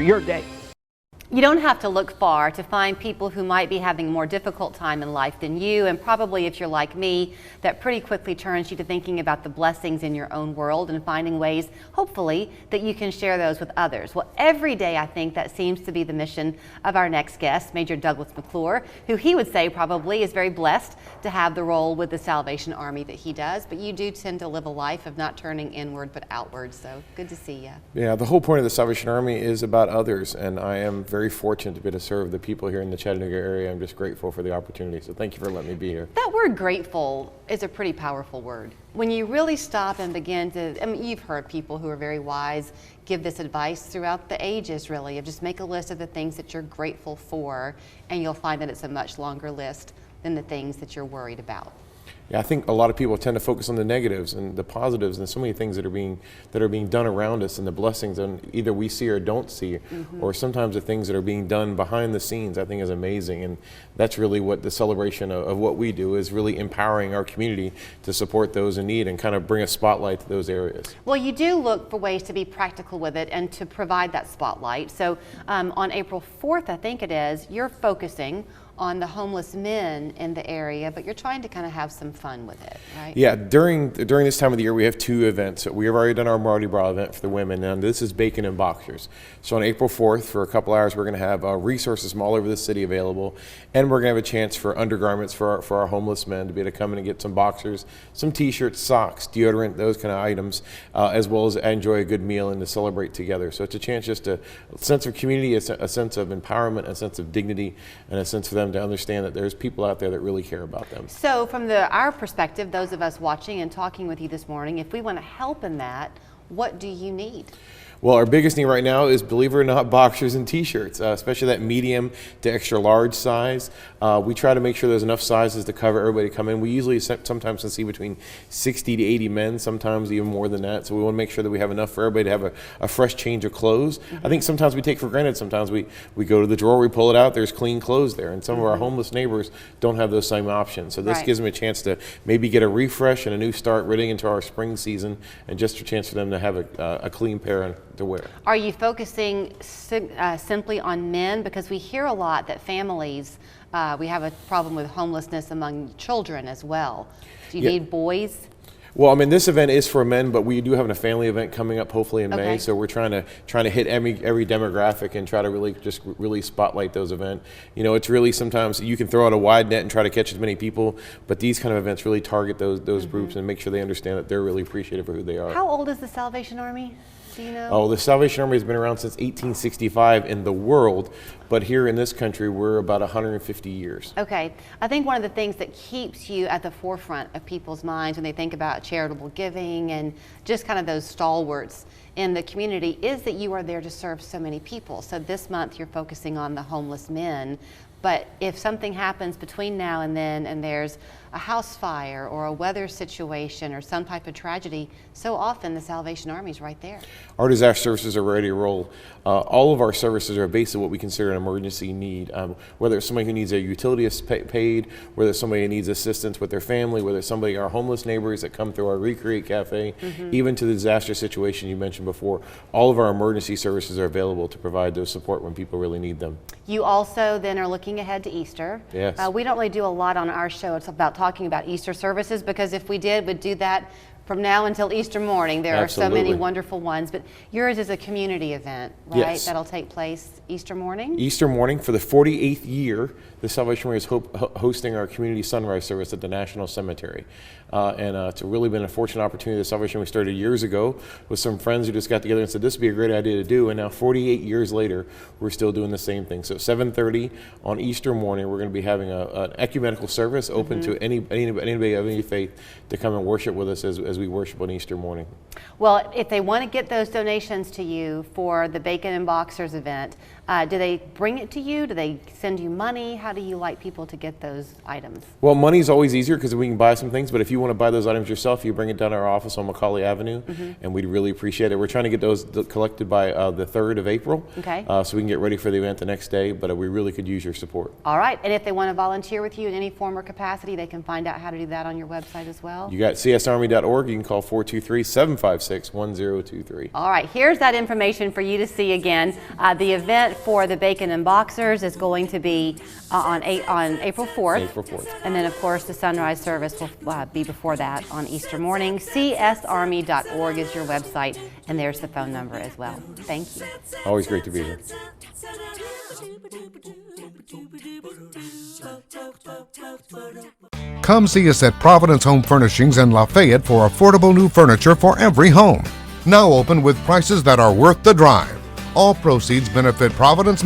your day. You don't have to look far to find people who might be having a more difficult time in life than you, and probably if you're like me, that pretty quickly turns you to thinking about the blessings in your own world and finding ways, hopefully, that you can share those with others. Well, every day I think that seems to be the mission of our next guest, Major Douglas McClure, who he would say probably is very blessed to have the role with the Salvation Army that he does, but you do tend to live a life of not turning inward but outward, so good to see you. Yeah, the whole point of the Salvation Army is about others, and I am very fortunate to be able to serve the people here in the Chattanooga area. I'm just grateful for the opportunity, so thank you for letting me be here. That word grateful is a pretty powerful word. When you really stop and begin to, I mean, you've heard people who are very wise give this advice throughout the ages, really, of just make a list of the things that you're grateful for, and you'll find that it's a much longer list than the things that you're worried about. Yeah, I think a lot of people tend to focus on the negatives and the positives and so many things that are being done around us, and the blessings that either we see or don't see, or sometimes the things that are being done behind the scenes, I think is amazing. And that's really what the celebration of what we do is, really empowering our community to support those in need and kind of bring a spotlight to those areas. Well, you do look for ways to be practical with it and to provide that spotlight. So on April 4th, I think it is, you're focusing on the homeless men in the area, but you're trying to kind of have some fun with it, right? Yeah, during this time of the year, we have two events. We have already done our Mardi Gras event for the women, and this is Bacon and Boxers. So on April 4th, for a couple hours, we're going to have resources from all over the city available, and we're going to have a chance for undergarments for our homeless men to be able to come in and get some boxers, some t-shirts, socks, deodorant, those kind of items, as well as enjoy a good meal and to celebrate together. So it's a chance just a sense of community, a sense of empowerment, a sense of dignity, and a sense for them to understand that there's people out there that really care about them. So from our perspective, those of us watching and talking with you this morning, if we want to help in that, what do you need? Well, our biggest need right now is, believe it or not, boxers and t-shirts, especially that medium to extra large size. We try to make sure there's enough sizes to cover everybody to come in. We usually sometimes can see between 60 to 80 men, sometimes even more than that. So we want to make sure that we have enough for everybody to have a fresh change of clothes. I think sometimes we take for granted, sometimes we go to the drawer, we pull it out, there's clean clothes there. And some of our homeless neighbors don't have those same options. So this gives them a chance to maybe get a refresh and a new start ready into our spring season, and just a chance for them to have a clean pair to wear. Are you focusing simply on men? Because we hear a lot that families, we have a problem with homelessness among children as well. Do you need boys? Well, I mean, this event is for men, but we do have a family event coming up hopefully in May. So we're trying to hit every demographic and try to really spotlight those events. You know, it's really, sometimes you can throw out a wide net and try to catch as many people, but these kind of events really target those groups and make sure they understand that they're really appreciative of who they are. How old is the Salvation Army? Do you know? Oh, the Salvation Army has been around since 1865 in the world, but here in this country, we're about 150 years. Okay. I think one of the things that keeps you at the forefront of people's minds when they think about charitable giving and just kind of those stalwarts in the community is that you are there to serve so many people. So this month you're focusing on the homeless men, but if something happens between now and then and there's a house fire or a weather situation or some type of tragedy, so often the Salvation Army is right there. Our disaster services are ready to roll. All of our services are based on what we consider an emergency need, whether it's somebody who needs their utilities paid, whether it's somebody who needs assistance with their family, whether it's somebody, our homeless neighbors that come through our Recreate Cafe, even to the disaster situation you mentioned before. All of our emergency services are available to provide those support when people really need them. You also then are looking ahead to Easter. Yes. We don't really do a lot on our show. It's about talking about Easter services, because if we did, we'd do that from now until Easter morning. There are so many wonderful ones, but yours is a community event, right? Yes. That'll take place Easter morning? Easter morning. For the 48th year, the Salvation Army is hosting our community sunrise service at the National Cemetery. It's really been a fortunate opportunity. The Salvation Army started years ago with some friends who just got together and said this would be a great idea to do, and now 48 years later, we're still doing the same thing. So 7:30 on Easter morning, we're going to be having an ecumenical service open to anybody of any faith to come and worship with us as we worship on Easter morning. Well, if they want to get those donations to you for the Bacon and Boxers event, do they bring it to you? Do they send you money? How do you like people to get those items? Well, money's always easier because we can buy some things, but if you want to buy those items yourself, you bring it down to our office on Macaulay Avenue, and we'd really appreciate it. We're trying to get those collected by the 3rd of April, so we can get ready for the event the next day, but we really could use your support. All right, and if they want to volunteer with you in any form or capacity, they can find out how to do that on your website as well? You got csarmy.org. You can call 423-756-1023. All right, here's that information for you to see again. The event for the Bacon and Boxers is going to be on April 4th. April 4th. And then, of course, the sunrise service will be before that on Easter morning. csarmy.org is your website, and there's the phone number as well. Thank you. Always great to be here. Come see us at Providence Home Furnishings in Lafayette for affordable new furniture for every home. Now open with prices that are worth the drive. All proceeds benefit Providence